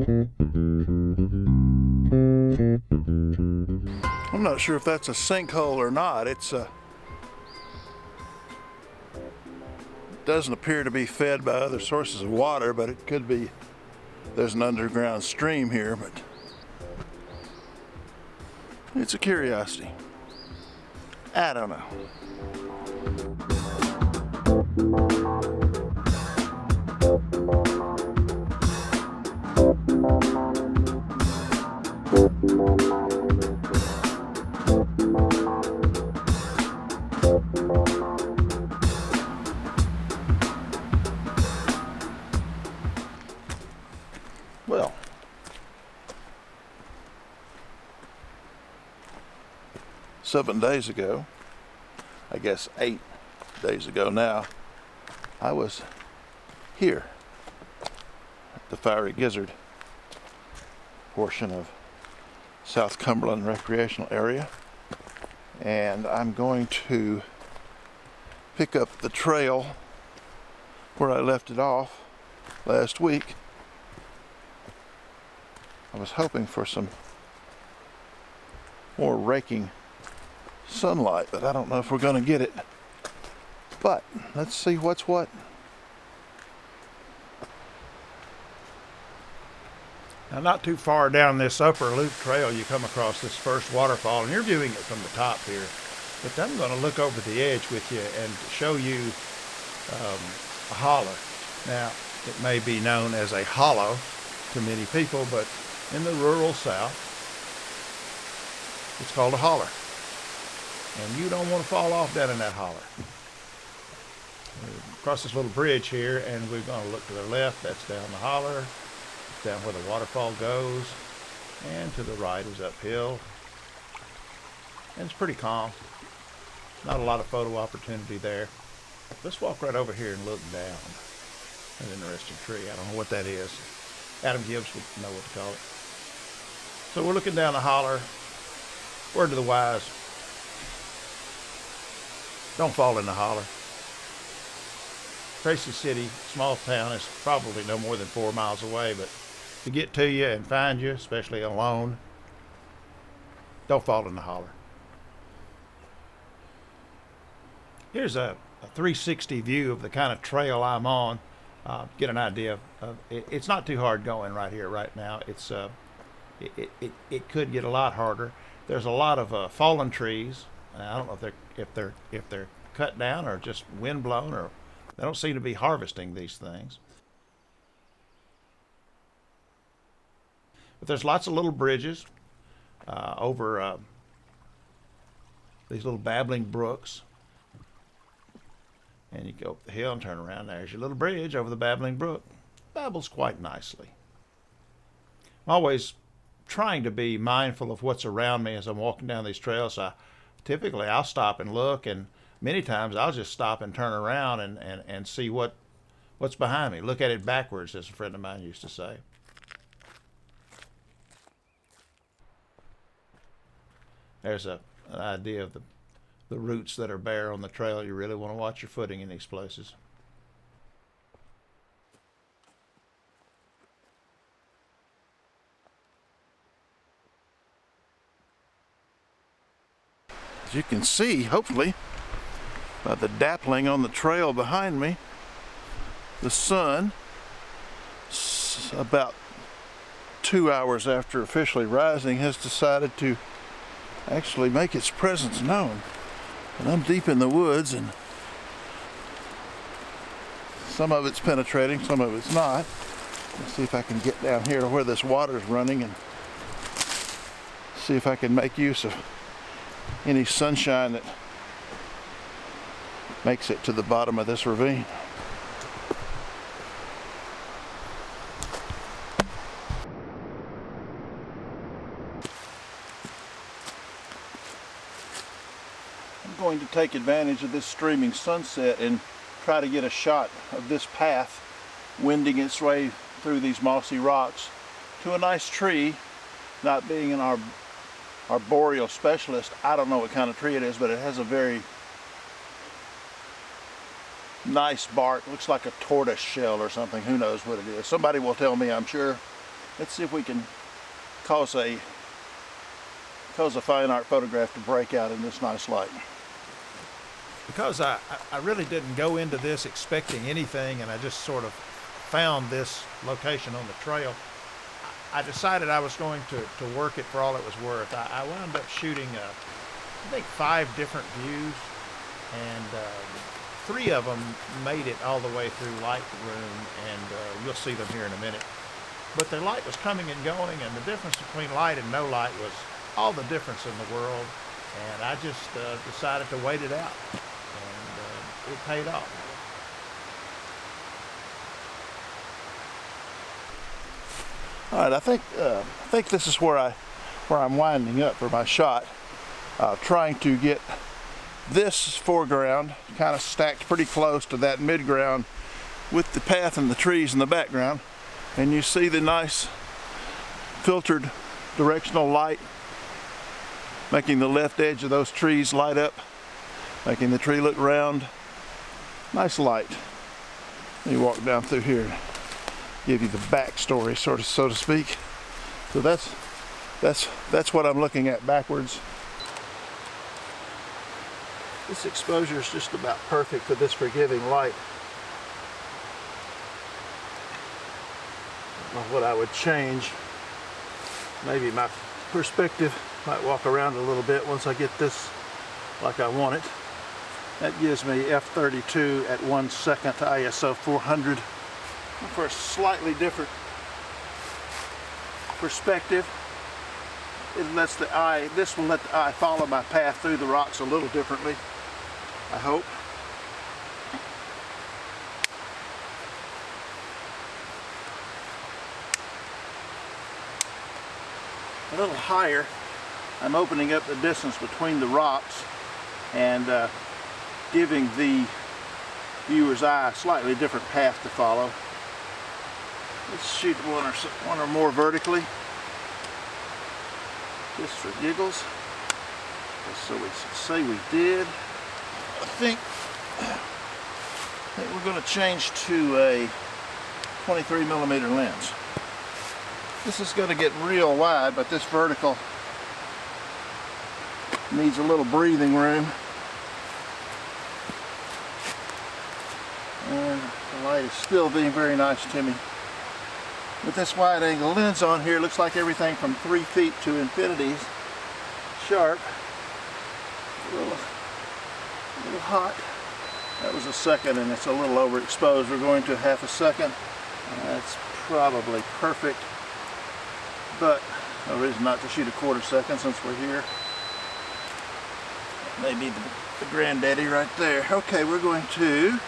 I'm not sure if that's a sinkhole or not. Doesn't appear to be fed by other sources of water, but it could be. There's an underground stream here, but it's a curiosity. I don't know. Well, seven days ago, I guess 8 days ago now, I was here at the Fiery Gizzard portion of South Cumberland Recreational Area, and I'm going to pick up the trail where I left it off last week. I was hoping for some more raking sunlight, but I don't know if we're going to get it. But let's see what's what. Now, not too far down this upper loop trail, you come across this first waterfall, and you're viewing it from the top here. But I'm going to look over the edge with you and show you a holler. Now, it may be known as a hollow to many people, but in the rural South, it's called a holler. And you don't want to fall off down in that holler. We're across this little bridge here, and we're going to look to the left. That's down the holler, down where the waterfall goes, and to the right is uphill. And it's pretty calm. Not a lot of photo opportunity there. Let's walk right over here and look down. An interesting tree. I don't know what that is. Adam Gibbs would know what to call it. So we're looking down the holler. Word to the wise, don't fall in the holler. Tracy City, small town, is probably no more than 4 miles away, but to get to you and find you, especially alone, don't fall in the holler. Here's a 360 view of the kind of trail I'm on. Get an idea of it. It's not too hard going right here, right now. It's it could get a lot harder. There's a lot of fallen trees. I don't know if they're cut down or just wind blown, or they don't seem to be harvesting these things. But there's lots of little bridges over these little babbling brooks. And you go up the hill and turn around. There's your little bridge over the babbling brook. Babbles quite nicely. I'm always trying to be mindful of what's around me as I'm walking down these trails. Typically I'll stop and look, and many times I'll just stop and turn around and see what's behind me. Look at it backwards, as a friend of mine used to say. There's an idea of the roots that are bare on the trail. You really want to watch your footing in these places. As you can see, hopefully, by the dappling on the trail behind me, the sun, about 2 hours after officially rising, has decided to actually make its presence known. And I'm deep in the woods, and some of it's penetrating, some of it's not. Let's see if I can get down here to where this water's running and see if I can make use of any sunshine that makes it to the bottom of this ravine. I'm going to take advantage of this streaming sunset and try to get a shot of this path winding its way through these mossy rocks to a nice tree. Not being an arboreal specialist, I don't know what kind of tree it is, but it has a very nice bark. Looks like a tortoise shell or something. Who knows what it is? Somebody will tell me, I'm sure. Let's see if we can cause a fine art photograph to break out in this nice light. Because I really didn't go into this expecting anything, and I just sort of found this location on the trail, I decided I was going to work it for all it was worth. I wound up shooting, I think, 5 different views, and 3 of them made it all the way through Lightroom, and you'll see them here in a minute. But the light was coming and going, and the difference between light and no light was all the difference in the world, and I just decided to wait it out, and it paid off. All right, I think this is where I'm winding up for my shot, trying to get this foreground kind of stacked pretty close to that midground with the path and the trees in the background, and you see the nice filtered directional light making the left edge of those trees light up, making the tree look round. Nice light. Let me walk down through here, give you the backstory, so to speak. So that's what I'm looking at backwards. This exposure is just about perfect for this forgiving light. What I would change, maybe my perspective might walk around a little bit once I get this like I want it. That gives me f32 at 1 second to ISO 400 for a slightly different perspective. This will let the eye follow my path through the rocks a little differently, I hope. A little higher, I'm opening up the distance between the rocks and giving the viewer's eye a slightly different path to follow. Let's shoot one or more vertically, just for giggles, just so we say we did. I think we're going to change to a 23mm lens. This is going to get real wide, but this vertical needs a little breathing room. And the light is still being very nice to me. With this wide angle lens on here, looks like everything from 3 feet to infinity is sharp. A little hot. That was a second, and it's a little overexposed. We're going to 1/2 a second. That's probably perfect, but no reason not to shoot a 1/4 second since we're here. Maybe the granddaddy right there. Okay, we're going to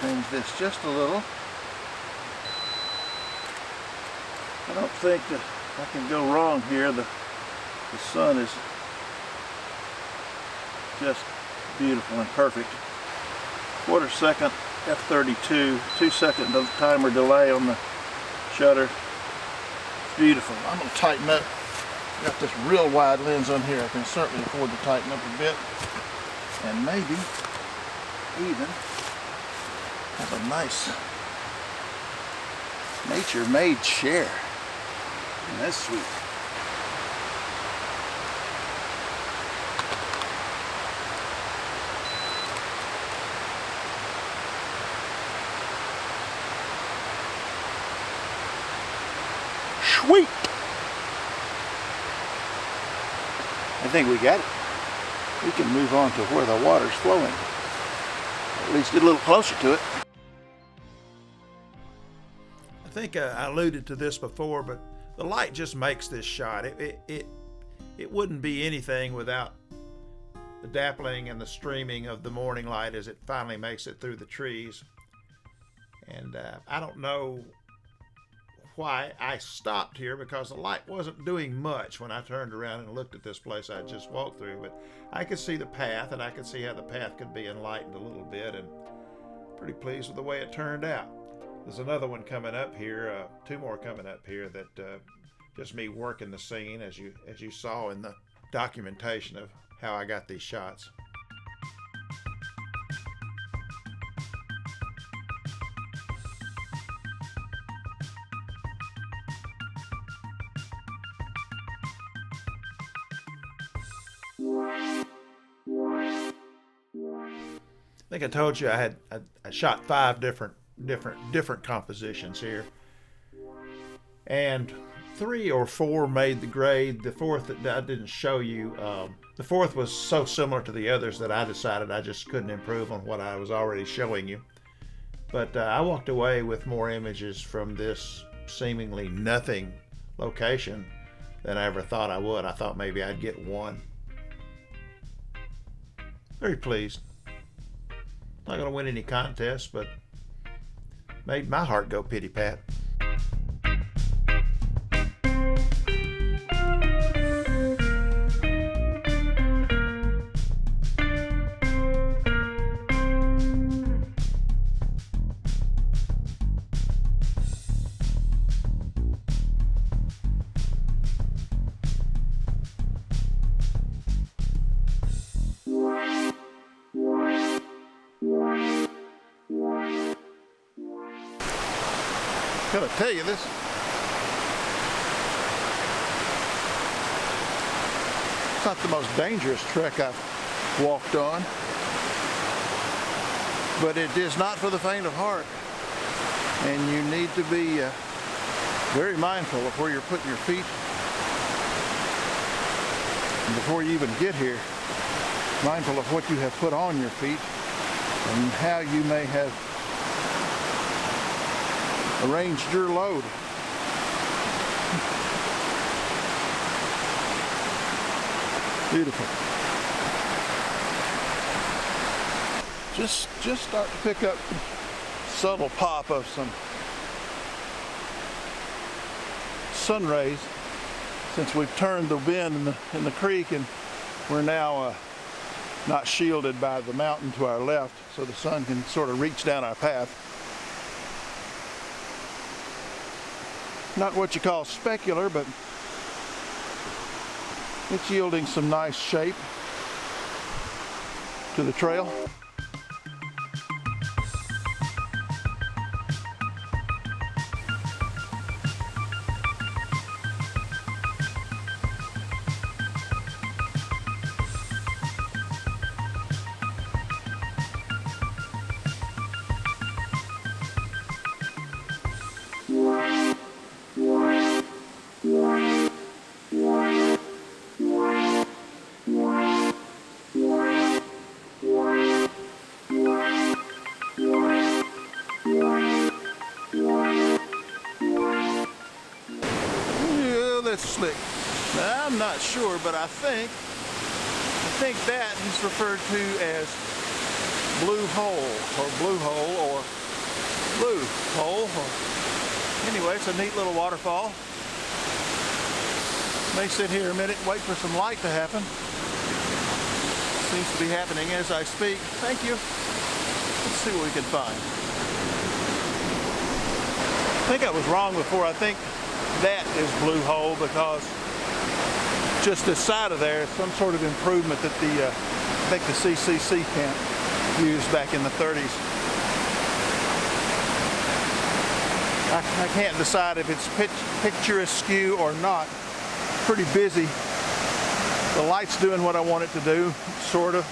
change this just a little. I don't think that I can go wrong here. The sun is just beautiful and perfect. 1/4 second f32, 2 second timer delay on the shutter. Beautiful. I'm going to tighten up. Got this real wide lens on here. I can certainly afford to tighten up a bit, and maybe even have a nice nature-made chair. And that's sweet. Sweet. I think we got it. We can move on to where the water's flowing. At least get a little closer to it. I think I alluded to this before, but the light just makes this shot. It wouldn't be anything without the dappling and the streaming of the morning light as it finally makes it through the trees. And I don't know why I stopped here, because the light wasn't doing much when I turned around and looked at this place I just walked through, but I could see the path, and I could see how the path could be enlightened a little bit, and pretty pleased with the way it turned out. There's another one coming up here, 2 more coming up here, that just me working the scene as you saw in the documentation of how I got these shots. think I told you I shot 5 different compositions here, and 3 or 4 made the grade. The 4th that I didn't show you, the 4th was so similar to the others that I decided I just couldn't improve on what I was already showing you. But I walked away with more images from this seemingly nothing location than I ever thought I would. I thought maybe I'd get 1. Very pleased. Not going to win any contests, but made my heart go pity-pat. I'm gonna tell you this. It's not the most dangerous trek I've walked on, but it is not for the faint of heart. And you need to be very mindful of where you're putting your feet. And before you even get here, mindful of what you have put on your feet and how you may have arranged your load. Beautiful. Just start to pick up subtle pop of some sun rays since we've turned the bend in the creek, and we're now not shielded by the mountain to our left, so the sun can sort of reach down our path. Not what you call specular, but it's yielding some nice shape to the trail. That's slick. Now, I'm not sure, but I think that is referred to as blue hole or blue hole. Anyway, it's a neat little waterfall. May sit here a minute and wait for some light to happen. Seems to be happening as I speak. Thank you. Let's see what we can find. I think I was wrong before. I think that is blue hole because just this side of there is some sort of improvement that I think the CCC camp used back in the 30s. I can't decide if it's picturesque or not. Pretty busy. The light's doing what I want it to do, sort of.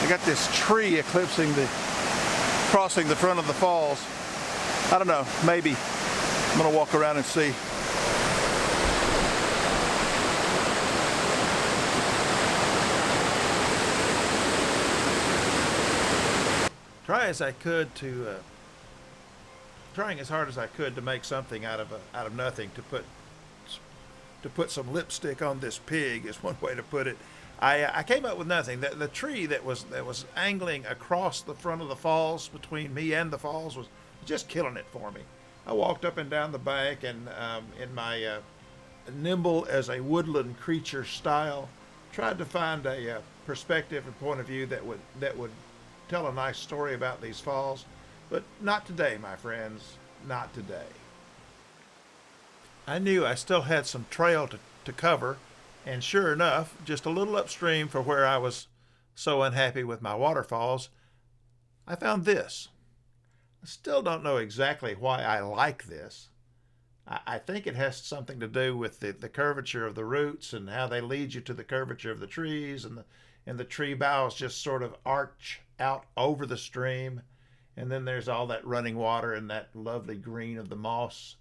I got this tree crossing the front of the falls. I don't know, maybe. I'm gonna walk around and see. Trying as hard as I could to make something out of nothing, to put some lipstick on this pig is one way to put it. I came up with nothing. The tree that was angling across the front of the falls between me and the falls was just killing it for me. I walked up and down the bank, and in my nimble as a woodland creature style, tried to find a perspective and point of view that would tell a nice story about these falls. But not today, my friends, not today. I knew I still had some trail to cover, and sure enough, just a little upstream from where I was so unhappy with my waterfalls, I found this. I still don't know exactly why I like this. I think it has something to do with the curvature of the roots and how they lead you to the curvature of the trees and the tree boughs just sort of arch out over the stream. And then there's all that running water and that lovely green of the moss.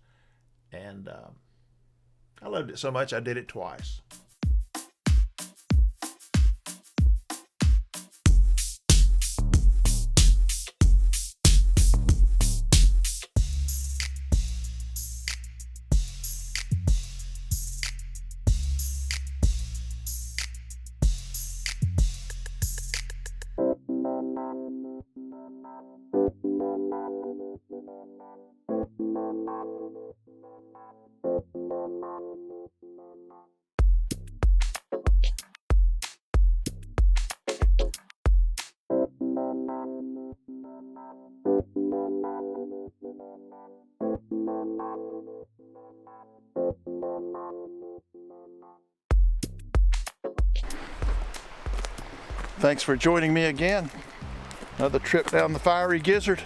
And I loved it so much I did it twice. Thanks for joining me again. Another trip down the fiery gizzard.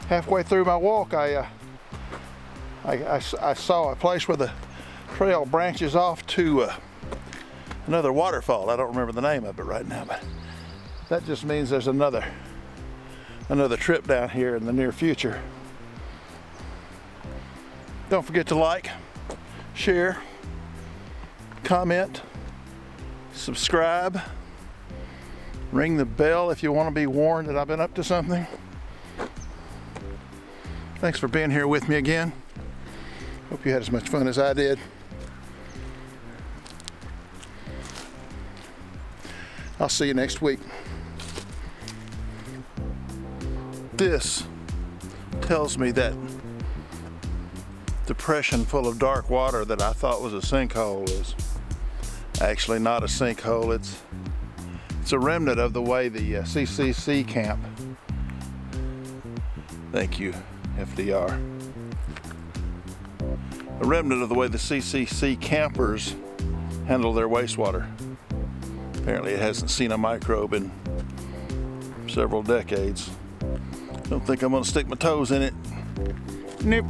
Halfway through my walk, I saw a place where the trail branches off to another waterfall. I don't remember the name of it right now, but that just means there's another trip down here in the near future. Don't forget to like, share, comment, subscribe. Ring the bell if you want to be warned that I've been up to something. Thanks for being here with me again. Hope you had as much fun as I did. I'll see you next week. This tells me that depression full of dark water that I thought was a sinkhole is actually not a sinkhole. It's a remnant of the way the CCC camp, thank you, FDR, a remnant of the way the CCC campers handle their wastewater. Apparently it hasn't seen a microbe in several decades. Don't think I'm gonna stick my toes in it. Nope.